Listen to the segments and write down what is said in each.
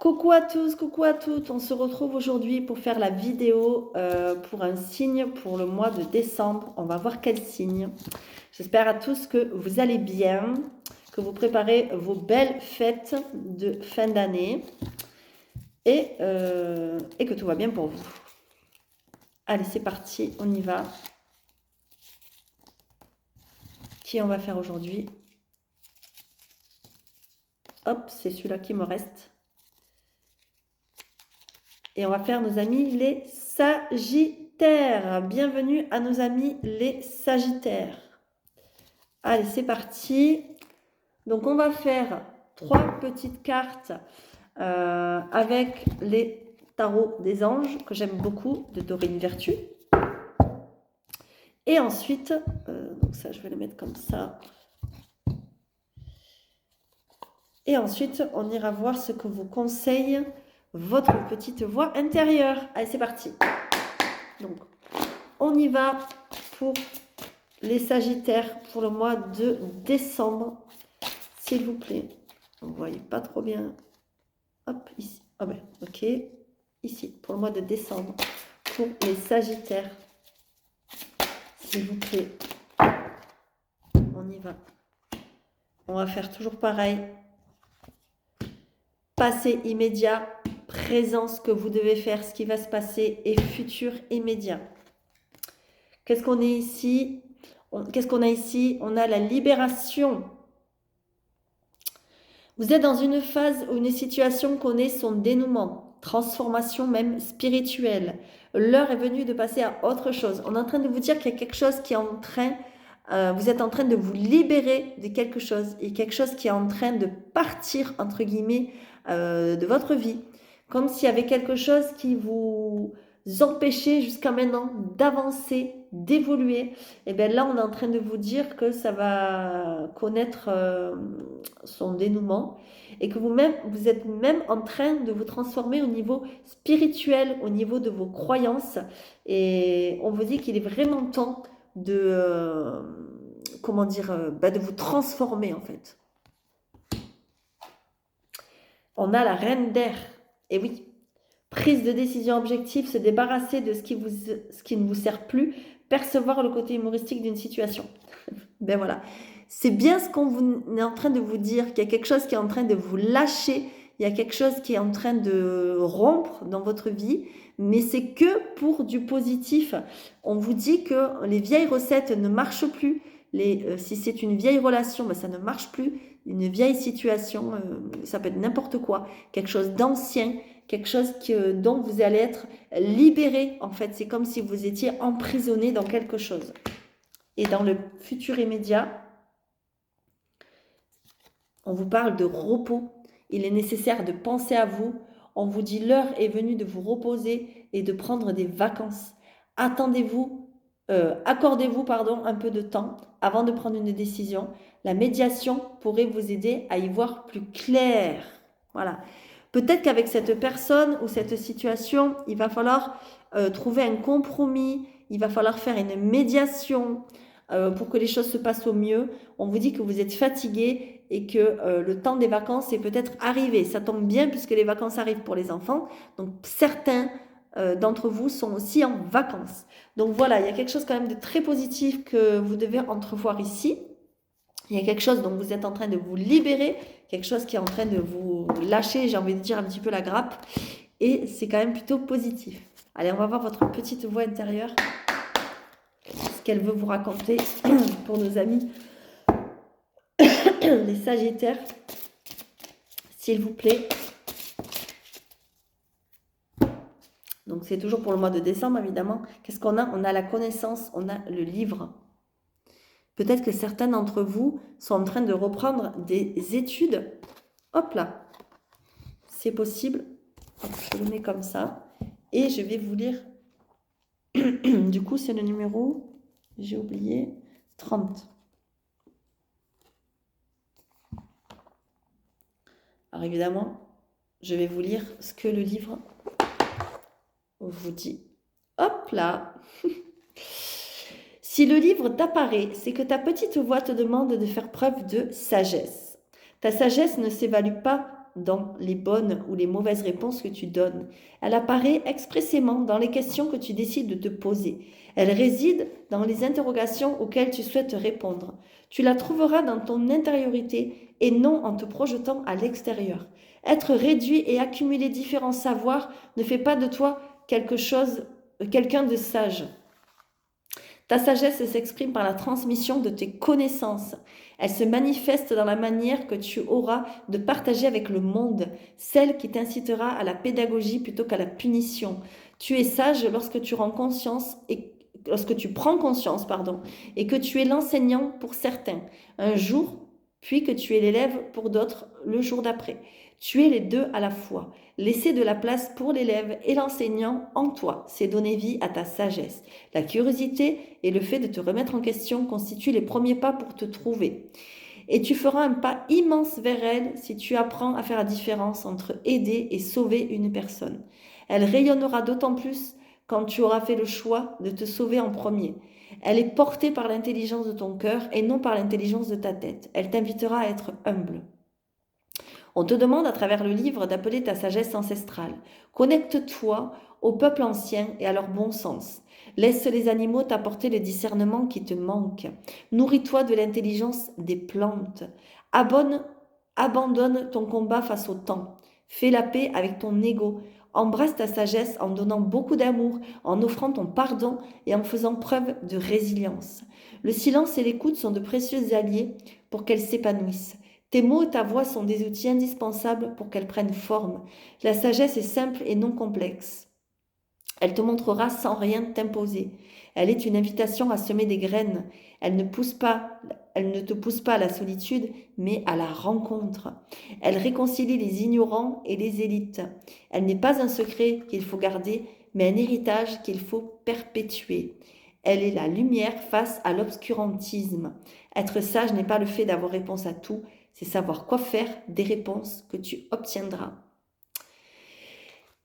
Coucou à tous, coucou à toutes. On se retrouve aujourd'hui pour faire la vidéo pour un signe pour le mois de décembre. On va voir quel signe. J'espère à tous que vous allez bien, que vous préparez vos belles fêtes de fin d'année et que tout va bien pour vous. Allez, c'est parti, on y va. Qui on va faire aujourd'hui? Hop, c'est celui-là qui me reste. Et on va faire nos amis les Sagittaires. Bienvenue à nos amis les Sagittaires. Allez, c'est parti. Donc, on va faire 3 petites cartes avec les tarots des anges, que j'aime beaucoup, de Dorine Vertu. Et ensuite, donc ça, je vais le mettre comme ça. Et ensuite, on ira voir ce que vous conseille votre petite voix intérieure. Allez, c'est parti. Donc, on y va pour les Sagittaires pour le mois de décembre. S'il vous plaît. Vous ne voyez pas trop bien. Hop, ici. Ah ben, ok. Ici, pour le mois de décembre. Pour les Sagittaires. S'il vous plaît. On y va. On va faire toujours pareil. Passé immédiat. Présent, ce que vous devez faire, ce qui va se passer, et futur immédiat. Qu'est-ce qu'on est ici? Qu'est-ce qu'on a ici? On a la libération. Vous êtes dans une phase ou une situation connaît son dénouement, transformation même spirituelle. L'heure est venue de passer à autre chose. On est en train de vous dire qu'il y a quelque chose qui est en train, vous êtes en train de vous libérer de quelque chose, et quelque chose qui est en train de partir, entre guillemets, de votre vie. Comme s'il y avait quelque chose qui vous empêchait jusqu'à maintenant d'avancer, d'évoluer. Et bien là, on est en train de vous dire que ça va connaître son dénouement et que vous êtes même en train de vous transformer au niveau spirituel, au niveau de vos croyances. Et on vous dit qu'il est vraiment temps de, de vous transformer en fait. On a la reine d'air. Et oui, prise de décision objective, se débarrasser de ce qui ne vous sert plus, percevoir le côté humoristique d'une situation. Ben voilà, c'est bien ce qu'on est en train de vous dire, qu'il y a quelque chose qui est en train de vous lâcher, il y a quelque chose qui est en train de rompre dans votre vie, mais c'est que pour du positif. On vous dit que les vieilles recettes ne marchent plus. Si c'est une vieille relation, ben ça ne marche plus. Une vieille situation, ça peut être n'importe quoi, quelque chose d'ancien, quelque chose dont vous allez être libéré. En fait, c'est comme si vous étiez emprisonné dans quelque chose. Et dans le futur immédiat, on vous parle de repos. Il est nécessaire de penser à vous. On vous dit l'heure est venue de vous reposer et de prendre des vacances. Accordez-vous un peu de temps avant de prendre une décision. La médiation pourrait vous aider à y voir plus clair. Voilà. Peut-être qu'avec cette personne ou cette situation, il va falloir trouver un compromis. Il va falloir faire une médiation pour que les choses se passent au mieux. On vous dit que vous êtes fatigué et que le temps des vacances est peut-être arrivé. Ça tombe bien puisque les vacances arrivent pour les enfants. Donc certains d'entre vous sont aussi en vacances. Donc voilà, il y a quelque chose quand même de très positif que vous devez entrevoir ici. Il y a quelque chose dont vous êtes en train de vous libérer, quelque chose qui est en train de vous lâcher, j'ai envie de dire un petit peu la grappe. Et c'est quand même plutôt positif. Allez, on va voir votre petite voix intérieure. Ce qu'elle veut vous raconter pour nos amis les Sagittaires. S'il vous plaît. Donc, c'est toujours pour le mois de décembre, évidemment. Qu'est-ce qu'on a? On a la connaissance, on a le livre. Peut-être que certains d'entre vous sont en train de reprendre des études. Hop là. C'est possible. Hop, je le mets comme ça. Et je vais vous lire. Du coup, c'est le numéro, j'ai oublié, 30. Alors évidemment, je vais vous lire ce que le livre vous dit. Hop là. Si le livre t'apparaît, c'est que ta petite voix te demande de faire preuve de sagesse. Ta sagesse ne s'évalue pas dans les bonnes ou les mauvaises réponses que tu donnes. Elle apparaît expressément dans les questions que tu décides de te poser. Elle réside dans les interrogations auxquelles tu souhaites répondre. Tu la trouveras dans ton intériorité et non en te projetant à l'extérieur. Être réduit et accumuler différents savoirs ne fait pas de toi quelqu'un de sage. Ta sagesse s'exprime par la transmission de tes connaissances. Elle se manifeste dans la manière que tu auras de partager avec le monde, celle qui t'incitera à la pédagogie plutôt qu'à la punition. Tu es sage lorsque tu prends conscience et que tu es l'enseignant pour certains un jour, puis que tu es l'élève pour d'autres le jour d'après. Tu es les deux à la fois. Laisser de la place pour l'élève et l'enseignant en toi, c'est donner vie à ta sagesse. La curiosité et le fait de te remettre en question constituent les premiers pas pour te trouver. Et tu feras un pas immense vers elle si tu apprends à faire la différence entre aider et sauver une personne. Elle rayonnera d'autant plus quand tu auras fait le choix de te sauver en premier. Elle est portée par l'intelligence de ton cœur et non par l'intelligence de ta tête. Elle t'invitera à être humble. On te demande à travers le livre d'appeler ta sagesse ancestrale. Connecte-toi au peuple ancien et à leur bon sens. Laisse les animaux t'apporter le discernement qui te manque. Nourris-toi de l'intelligence des plantes. Abandonne ton combat face au temps. Fais la paix avec ton ego. Embrasse ta sagesse en donnant beaucoup d'amour, en offrant ton pardon et en faisant preuve de résilience. Le silence et l'écoute sont de précieux alliés pour qu'elles s'épanouissent. Tes mots et ta voix sont des outils indispensables pour qu'elles prennent forme. La sagesse est simple et non complexe. Elle te montrera sans rien t'imposer. Elle est une invitation à semer des graines. Elle ne te pousse pas à la solitude, mais à la rencontre. Elle réconcilie les ignorants et les élites. Elle n'est pas un secret qu'il faut garder, mais un héritage qu'il faut perpétuer. Elle est la lumière face à l'obscurantisme. Être sage n'est pas le fait d'avoir réponse à tout, c'est savoir quoi faire des réponses que tu obtiendras.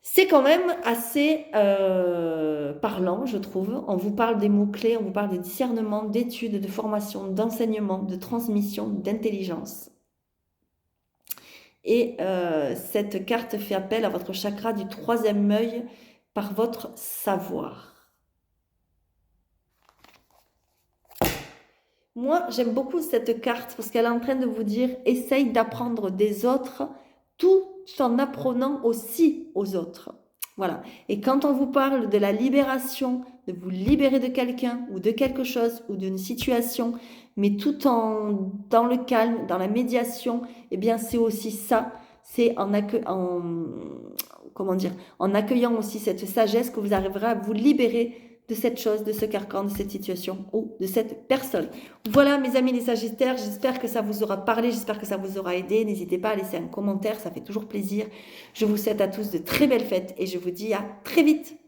C'est quand même assez parlant, je trouve. On vous parle des mots-clés, on vous parle de discernement, d'études, de formation, d'enseignement, de transmission, d'intelligence. Et cette carte fait appel à votre chakra du 3e œil par votre savoir. Moi, j'aime beaucoup cette carte parce qu'elle est en train de vous dire « Essaye d'apprendre des autres tout en apprenant aussi aux autres. » Voilà. Et quand on vous parle de la libération, de vous libérer de quelqu'un ou de quelque chose ou d'une situation, mais tout dans le calme, dans la médiation, eh bien c'est aussi ça. C'est en accueillant aussi cette sagesse que vous arriverez à vous libérer de cette chose, de ce carcan, de cette situation ou de cette personne. Voilà mes amis les Sagittaires, j'espère que ça vous aura parlé, j'espère que ça vous aura aidé. N'hésitez pas à laisser un commentaire, ça fait toujours plaisir. Je vous souhaite à tous de très belles fêtes et je vous dis à très vite.